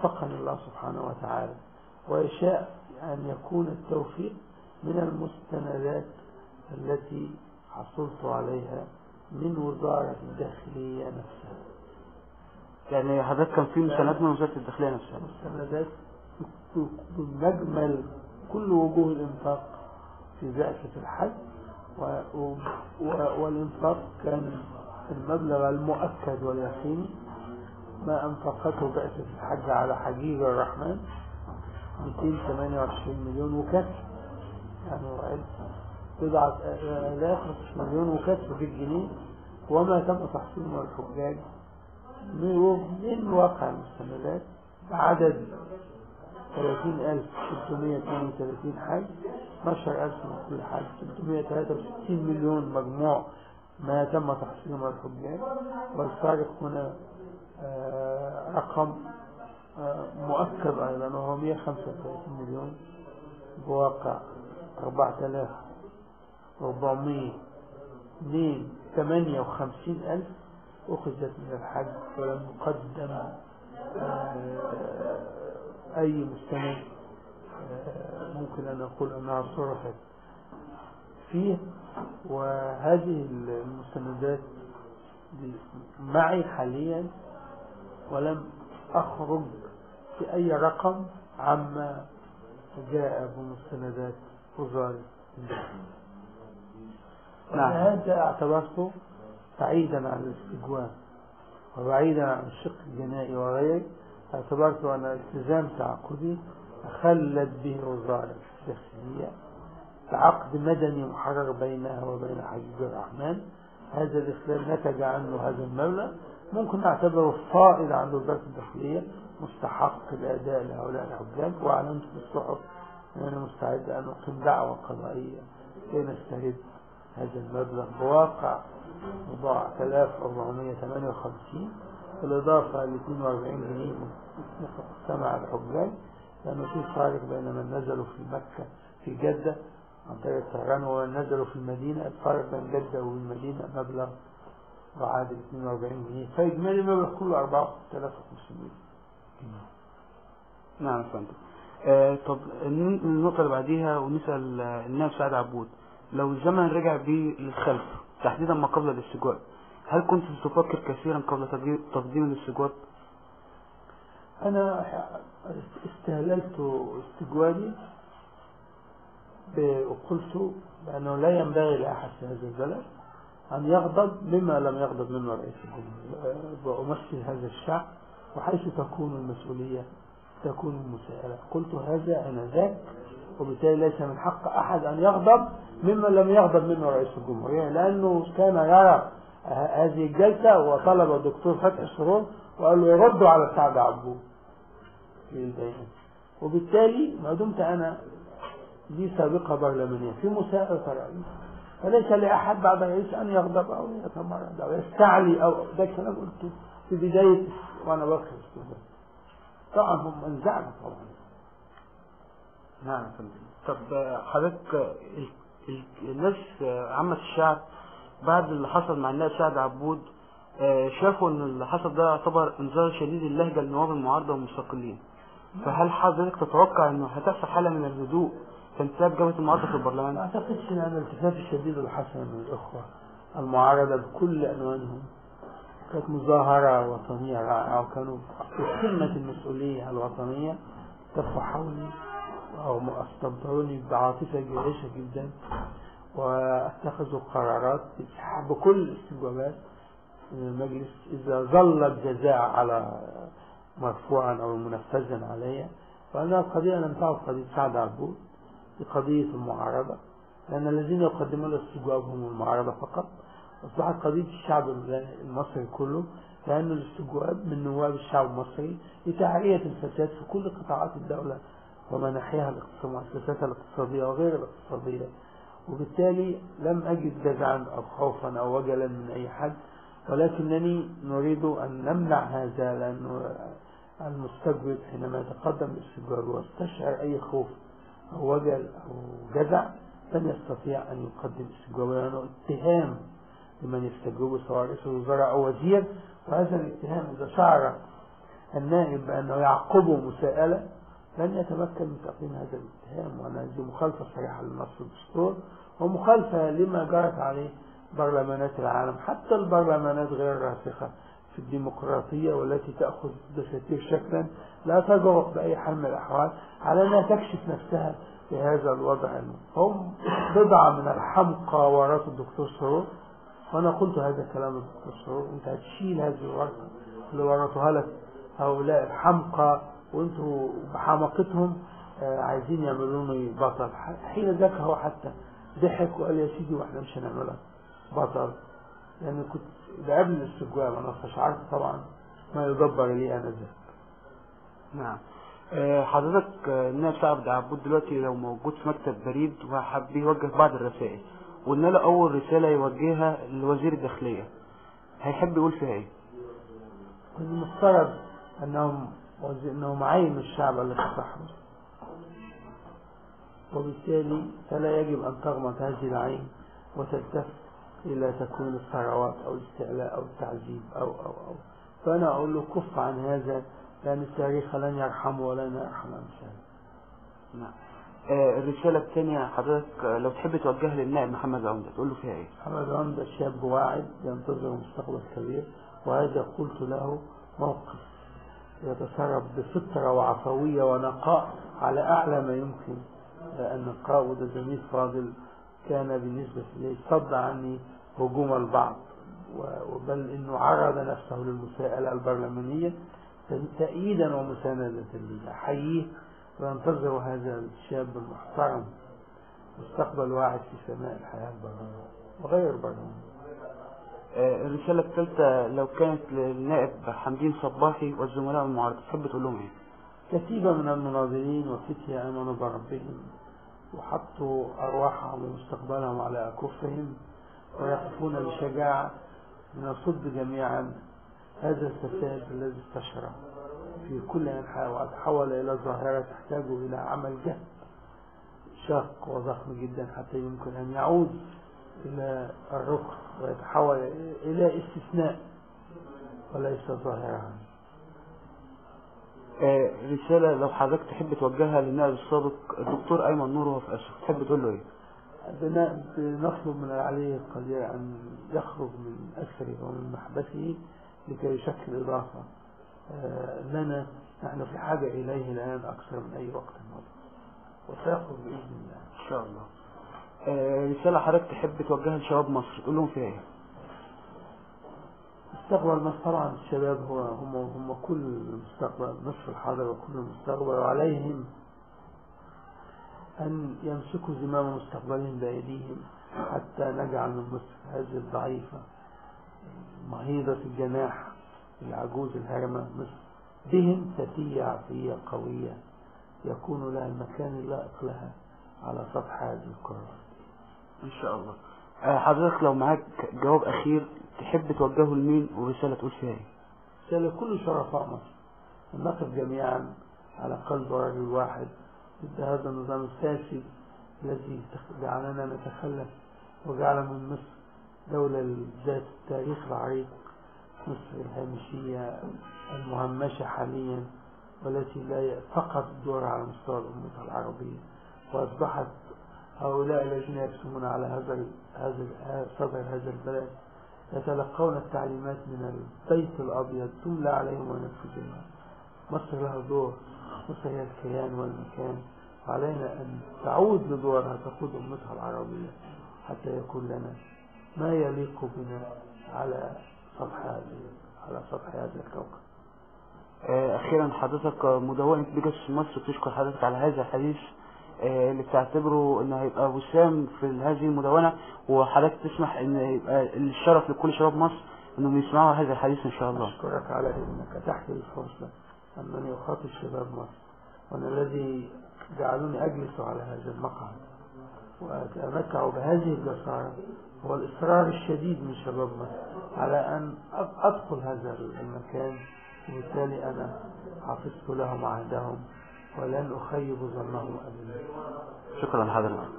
وفقني الله سبحانه وتعالى، ويشاء أن يكون التوفيق من المستندات التي حصلت عليها من وزارة الداخلية نفسها. يعني حضرتك كان في مستندات من وزارة الداخلية نفسها؟ مستندات بمجمل كل وجوه الإنفاق في بعثة الحج، والإنفاق كان المبلغ المؤكد واليقيني ما أنفقته بعثة الحج على حجيج الرحمن 228 مليون وكسر، يعني بضعة آلاف مليون وكسر في الجنيه، وما تم تحصيله الحجاج من واقع المستندات عدد 30,632 حج، 12,000 من كل حج، 363 مليون مجموع ما تم تحصيله من الحجاج. والفارق هنا رقم مؤكد أيضا، وهو 135 مليون بواقع 4,458,000 أخذت من الحج، ولم يقدم أي مستند ممكن أن أقول أنها صرفت فيه. وهذه المستندات معي حاليا، ولم أخرج في أي رقم عما جاء بمستندات وزارة الداخلية. هذا اعتبرته بعيدا عن الاستجواب وبعيدا عن الشق الجنائي وغيره، اعتبرت أن التزام تعاقدي خلت به وزارة الداخلية بعقد مدني محرر بينها وبين حجيج الرحمن. هذا الإخلال نتج عنه هذا المبلغ، ممكن نعتبره فائض عند وزارة الداخلية مستحق الأداء لهؤلاء الحجاج، وأعلنت في الصحف أن أنا مستعد أن أقيم دعوة قضائية كي نسترد هذا المبلغ بواقع 4,458، بالإضافة ل 42 جنيه مقسمة على الحجاج، لأنه في فارق بين من نزلوا في مكة في جدة عن طريق الطيران ومن نزلوا في المدينة. الفارق بين جدة والمدينة مبلغ وعادل 42 جنيه، فإجمالي المبلغ كله 4,350 جنيه. نعم فهمت. طب النقطة اللي بعديها ونسأل النائب سعد عبود، لو الزمن رجع بيه للخلف تحديدا ما قبل الاستجواب، هل كنت تفكر كثيرا قبل تقديم الاستجواب؟ أنا استهللت استجوابي وقلت بأنه لا ينبغي لأحد في هذا البلد أن يغضب مما لم يغضب منه رئيس الجمهورية، وأمثل هذا الشعب، وحيث تكون المسؤولية تكون المساءلة. قلت هذا آنذاك، وبالتالي ليس من حق أحد أن يغضب مما لم يغضب منه رئيس الجمهورية، لأنه كان يرى هذه الجلسة وطلب الدكتور فتحي السرور وقال له يردوا على سعد عبود في البيان. وبالتالي ما دمت أنا دي سابقة برلمانية في مساءلة الرئيس، فليس لأحد بعد الرئيس أن يغضب أو يتمرد أو يستعلي، أو ده كلام قلته في بداية وأنا بخر السودان. طبعا هم انزعجوا طبعا. نعم. طب حضرتك الناس عامة الشعب بعد اللي حصل مع النائب سعد عبود شافوا ان اللي حصل ده يعتبر انذار شديد اللهجة لنواب المعارضة والمستقلين، فهل حضرتك تتوقع انه هتحصل حالة من الهدوء في انتخاب جبهة المعارضة في البرلمان؟ ما اعتقدش ان الالتفاف الشديد اللي حصل من الاخوة المعارضة بكل انوانهم كانت مظاهرة وطنية رائعة، وكانوا في قمة المسؤولية الوطنية، تفوا حولي أو استمطروني بعاطفة جياشة جدا، واتخذوا قرارات بكل الاستجوابات من المجلس إذا ظل الجزاء على مرفوعا أو منفذا عليا، وأن القضية لم تعد قضية سعد عبود، قضية المعارضة، لأن الذين يقدمون الاستجواب هم المعارضة فقط. أصبحت قضية الشعب المصري كله، لأن الاستجواب من نواب الشعب المصري لتعرية الفساد في كل قطاعات الدولة ومناحيها المؤسسات الاقتصادية وغير الاقتصادية. وبالتالي لم أجد جزعا أو خوفا أو وجلا من أي حد، ولكنني نريد أن نمنع هذا، لأنه المستجوب حينما يتقدم بالاستجواب واستشعر أي خوف أو وجل أو جزع لن يستطيع أن يقدم استجواب، لأنه اتهام لمن يستجوب سواء رئيس الوزراء أو وزير، وهذا الاتهام إذا شعر النائب بأنه يعقبه مساءلة لن يتمكن من تقديم هذا الاتهام، وأن هذه مخالفة صريحة لنص الدستور ومخالفة لما جرت عليه برلمانات العالم، حتى البرلمانات غير الراسخة في الديمقراطية والتي تأخذ دساتير شكلا لا تجرؤ بأي حال من الأحوال على أنها تكشف نفسها في هذا الوضع. هم بضعة من الحمقى ورثوا الدكتور سرور، وأنا قلت هذا كلام الدكتور سرور، أنت هتشيل هذه الورثة اللي ورثوها لك هؤلاء الحمقى، وأنتوا بحماقتهم عايزين يعملوني بطل. حين ذاك هو حتى ضحك وقال يا سيدي واحنا مش هنعملك بطل، لأن يعني كنت قبل الاستجواب أنا استشعرت طبعا ما يدبر لي أنا ذاك. نعم. حضرتك النائب سعد عبود دلوقتي لو موجود في مكتب بريد وحب يوجه بعض الرسائل، وقلنا له أول رسالة يوجهها لوزير الداخلية، هيحب يقول فيها إيه؟ المفترض أنهم عين الشعب الذي تحرص، وبالتالي فلا يجب أن تغمض هذه العين وتلتف إلى تكوين الثروات أو الاستعلاء أو التعذيب أو فأنا أقول له كف عن هذا، لأن التاريخ لن يرحمه ولن يرحم أمثاله. نعم. الرسالة الثانية حضرتك لو تحب توجهها للنائب محمد عمدة تقول له فيها إيه؟ محمد عمدة شاب واعد ينتظر مستقبل كبير، وهذا قلت له موقف يتصرف بفطرة وعفوية ونقاء على أعلى ما يمكن النقاء، وده زميل فاضل كان بالنسبة لي صد عني هجوم البعض، بل إنه عرض نفسه للمساءلة البرلمانية تأييدا ومساندة لي. أحييه وينتظر هذا الشاب المحترم مستقبل واعد في سماء الحياة البرلمانية وغير البرلمانية. الرسالة الثالثة لو كانت للنائب حمدين صباحي والزملاء المعارضة تحب تقول لهم ايه؟ كتيبة من المناضلين وفتية آمنوا بربهم وحطوا أرواحهم ومستقبلهم على أكفهم ويقفون بشجاعة لنصد جميعا هذا الفساد الذي انتشر في كل أنحاء وتحول إلى ظاهرة تحتاج إلى عمل جهد شاق وضخم جدا حتى يمكن أن يعود إلى الركن ويتحول إلى استثناء وليس ظاهرة. رسالة لو حضرتك تحب توجهها للنائب السابق الدكتور أيمن نور وهو في أسر تحب تقول له إيه؟ بنطلب من العلي القدير أن يخرج من أسره ومن محبسه لكي يشكل إضافة لنا نحن في حاجة إليه الآن أكثر من أي وقت مضى، وسيخرج بإذن الله إن شاء الله. رسالة حضرتك تحب توجهها لشباب مصر تقول لهم فيها إيه؟ مستقبل مصر طبعا الشباب هم كل المستقبل، مصر الحاضر وكل المستقبل، وعليهم أن يمسكوا زمام مستقبلهم بأيديهم حتى نجعل من مصر هذه الضعيفة مهيضة الجناح العجوز الهرمة مصر بهم فتية عفية قوية يكون لها المكان اللائق لها على سطح هذه القرار إن شاء الله. حضرتك لو معاك جواب أخير تحب توجهه لمين ورسالة تقول فيها إيه؟ رسالة كل شرفاء مصر أن نقف جميعا على قلب رجل واحد ضد هذا النظام الفاسد الذي جعلنا نتخلف وجعل من مصر دولة ذات التاريخ العريق، مصر الهامشية المهمشة حاليا والتي لا فقط دور على مستوى الأمة العربية، وأصبحت هؤلاء الذين يقسمون على صدر هذا البلد يتلقون التعليمات من البيت الأبيض تملى عليهم وينفذونها. مصر لها دور، مصر هي الكيان والمكان، وعلينا أن تعود لدورها تقود أمتها العربية حتى يكون لنا ما يليق بنا على سطح هذا الكوكب. أخيرا حضرتك مدونة بيجاسوس مصر بتشكر حضرتك على هذا الحديث اللي بتعتبره انه هيبقى وسام في هذه المدونة، وحضرتك تسمح ان يبقى الشرف لكل شباب مصر انهم يسمعوا هذا الحديث ان شاء الله. أشكرك على انك اتحت لي الفرصة انني اخاطب شباب مصر، وانا الذي جعلوني اجلس على هذا المقعد واتمتع بهذه الجسارة هو الاصرار الشديد من شباب مصر على ان ادخل هذا المكان، وبالتالي انا حافظت لهم عهدهم ولن أخيب ظنهم أبدا. شكرا لحضرتك.